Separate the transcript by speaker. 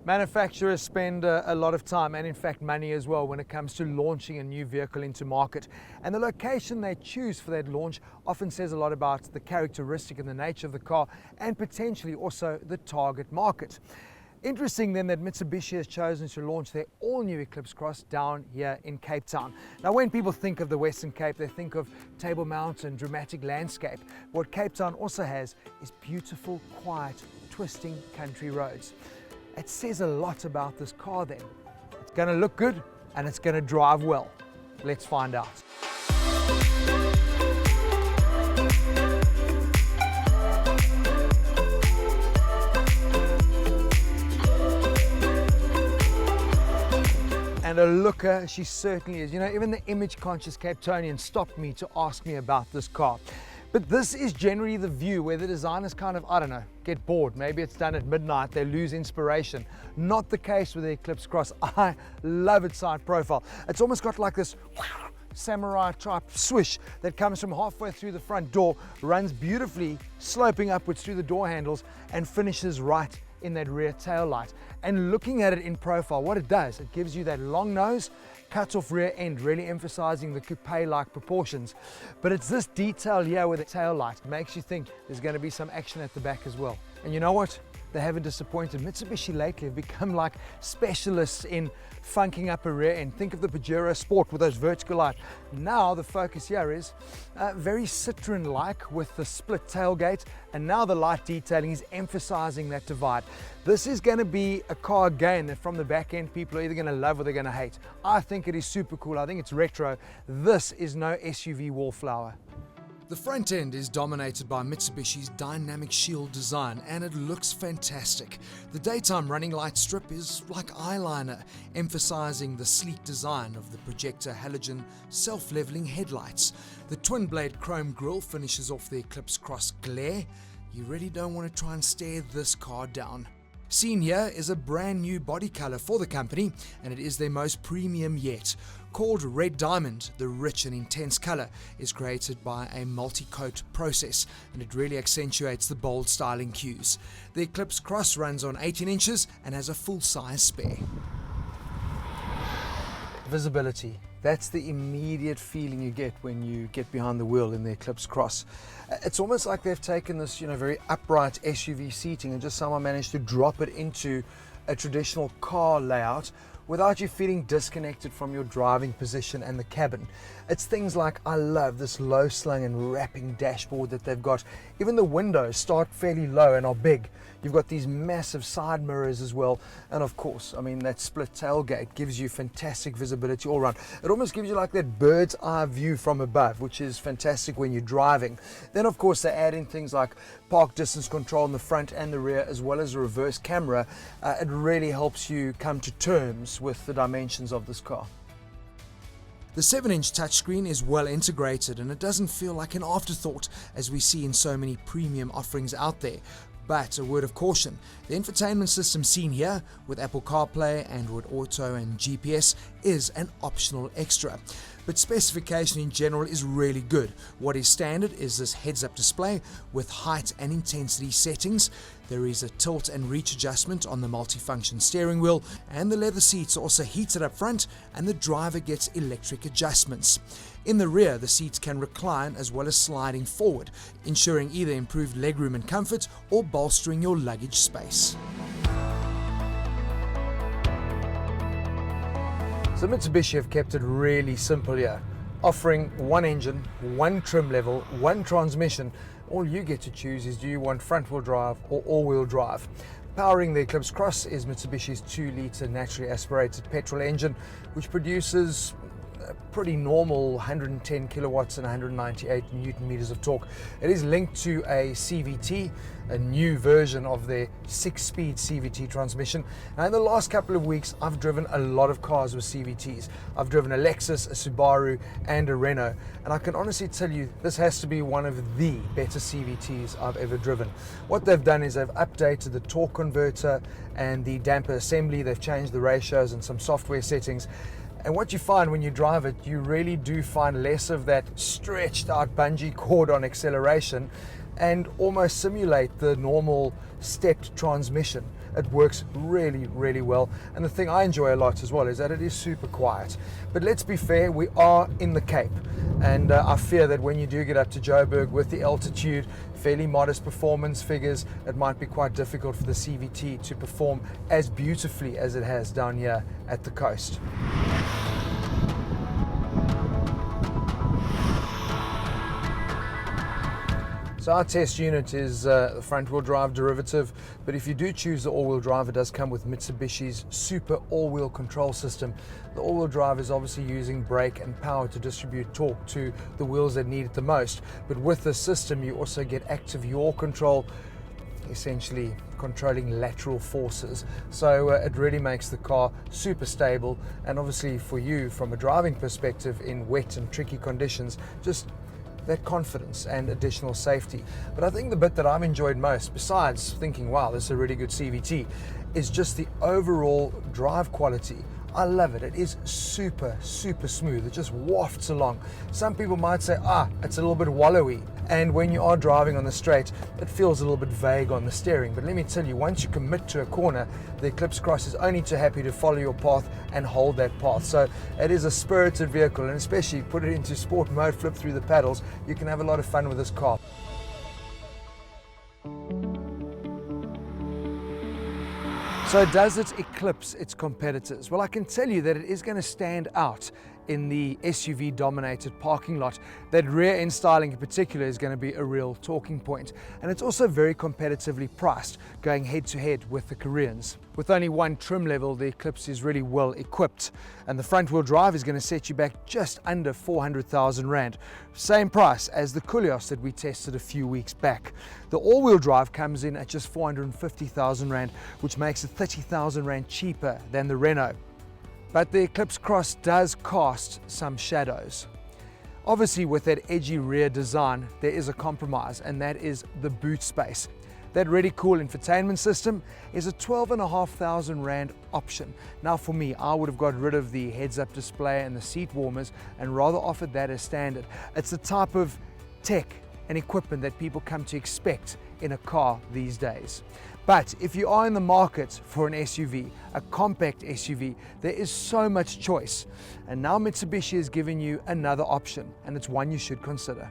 Speaker 1: Manufacturers spend a lot of time and in fact money as well when it comes to launching a new vehicle into market. And the location they choose for that launch often says a lot about the characteristic and the nature of the car and potentially also the target market. Interesting then that Mitsubishi has chosen to launch their all-new Eclipse Cross down here in Cape Town. Now when people think of the Western Cape, they think of Table Mountain, dramatic landscape. What Cape Town also has is beautiful, quiet, twisting country roads. It says a lot about this car then. It's going to look good and it's going to drive well. Let's find out. And a looker she certainly is. You know, even the image-conscious Cape Townian stopped me to ask me about this car. But this is generally the view where the designers kind of, I don't know, get bored. Maybe it's done at midnight, they lose inspiration. Not the case with the Eclipse Cross. I love its side profile. It's almost got like this samurai type swish that comes from halfway through the front door, runs beautifully, sloping upwards through the door handles and finishes right in that rear tail light. And looking at it in profile, what it does, it gives you that long nose, cuts off rear end, really emphasizing the coupe-like proportions. But it's this detail here with the tail light makes you think there's going to be some action at the back as well. And you know what? They haven't disappointed. Mitsubishi lately have become like specialists in funking up a rear end. Think of the Pajero Sport with those vertical lights. Now the focus here is very Citroen-like with the split tailgate, and now the light detailing is emphasizing that divide. This is going to be a car again that from the back end people are either going to love or they're going to hate. I think it is super cool. I think it's retro. This is no SUV wallflower. The front end is dominated by Mitsubishi's dynamic shield design and it looks fantastic. The daytime running light strip is like eyeliner, emphasizing the sleek design of the projector halogen self-leveling headlights. The twin blade chrome grille finishes off the Eclipse Cross glare. You really don't want to try and stare this car down. Seen here is a brand new body color for the company, and it is their most premium yet. Called Red Diamond, the rich and intense color is created by a multi-coat process, and it really accentuates the bold styling cues. The Eclipse Cross runs on 18 inches and has a full-size spare. Visibility. That's the immediate feeling you get when you get behind the wheel in the Eclipse Cross. It's almost like they've taken this, very upright SUV seating and just somehow managed to drop it into a traditional car layout without you feeling disconnected from your driving position and the cabin. It's things like, I love this low slung and wrapping dashboard that they've got. Even the windows start fairly low and are big. You've got these massive side mirrors as well. And of course, that split tailgate gives you fantastic visibility all around. It almost gives you like that bird's eye view from above, which is fantastic when you're driving. Then of course they add in things like park distance control in the front and the rear, as well as a reverse camera. It really helps you come to terms with the dimensions of this car. The 7-inch touchscreen is well integrated and it doesn't feel like an afterthought as we see in so many premium offerings out there. But a word of caution, the infotainment system seen here with Apple CarPlay, Android Auto and GPS is an optional extra. But specification in general is really good. What is standard is this heads-up display with height and intensity settings. There is a tilt and reach adjustment on the multifunction steering wheel, and the leather seats are also heated up front and the driver gets electric adjustments. In the rear, the seats can recline as well as sliding forward, ensuring either improved legroom and comfort or bolstering your luggage space. So Mitsubishi have kept it really simple here, offering one engine, one trim level, one transmission. All you get to choose is do you want front-wheel drive or all-wheel drive. Powering the Eclipse Cross is Mitsubishi's 2-litre naturally aspirated petrol engine, which produces a pretty normal 110 kilowatts and 198 newton meters of torque. It is linked to a Cvt, a new version of their 6-speed Cvt transmission. Now in the last couple of weeks I've driven a lot of cars with CVTs. I've driven a Lexus, a Subaru and a Renault, and I can honestly tell you this has to be one of the better CVTs I've ever driven. What they've done is they've updated the torque converter and the damper assembly. They've changed the ratios and some software settings. And what you find when you drive it, you really do find less of that stretched out bungee cord on acceleration and almost simulate the normal stepped transmission. It works really, really well. And the thing I enjoy a lot as well is that it is super quiet. But let's be fair, we are in the Cape. And I fear that when you do get up to Joburg with the altitude, fairly modest performance figures, it might be quite difficult for the CVT to perform as beautifully as it has down here at the coast. So our test unit is the front-wheel drive derivative, but if you do choose the all-wheel drive, it does come with Mitsubishi's super all-wheel control system. The all-wheel drive is obviously using brake and power to distribute torque to the wheels that need it the most, but with this system you also get active yaw control, essentially controlling lateral forces. So it really makes the car super stable, and obviously for you from a driving perspective in wet and tricky conditions, just that confidence and additional safety. But I think the bit that I've enjoyed most, besides thinking, wow, this is a really good CVT, is just the overall drive quality. I love it. It is super, super smooth. It just wafts along. Some people might say, it's a little bit wallowy. And when you are driving on the straight, it feels a little bit vague on the steering. But let me tell you, once you commit to a corner, the Eclipse Cross is only too happy to follow your path and hold that path. So it is a spirited vehicle, and especially put it into sport mode, flip through the pedals, you can have a lot of fun with this car. So does it eclipse its competitors? Well, I can tell you that it is going to stand out in the SUV-dominated parking lot. That rear-end styling in particular is going to be a real talking point. And it's also very competitively priced, going head-to-head with the Koreans. With only one trim level, the Eclipse is really well equipped. And the front-wheel drive is going to set you back just under 400,000 Rand. Same price as the Koleos that we tested a few weeks back. The all-wheel drive comes in at just 450,000 Rand, which makes it 30,000 Rand cheaper than the Renault. But the Eclipse Cross does cast some shadows. Obviously, with that edgy rear design, there is a compromise, and that is the boot space. That really cool infotainment system is a 12,500 Rand option. Now for me, I would have got rid of the heads-up display and the seat warmers and rather offered that as standard. It's the type of tech and equipment that people come to expect in a car these days. But if you are in the market for an SUV, a compact SUV, there is so much choice. And now Mitsubishi has given you another option, and it's one you should consider.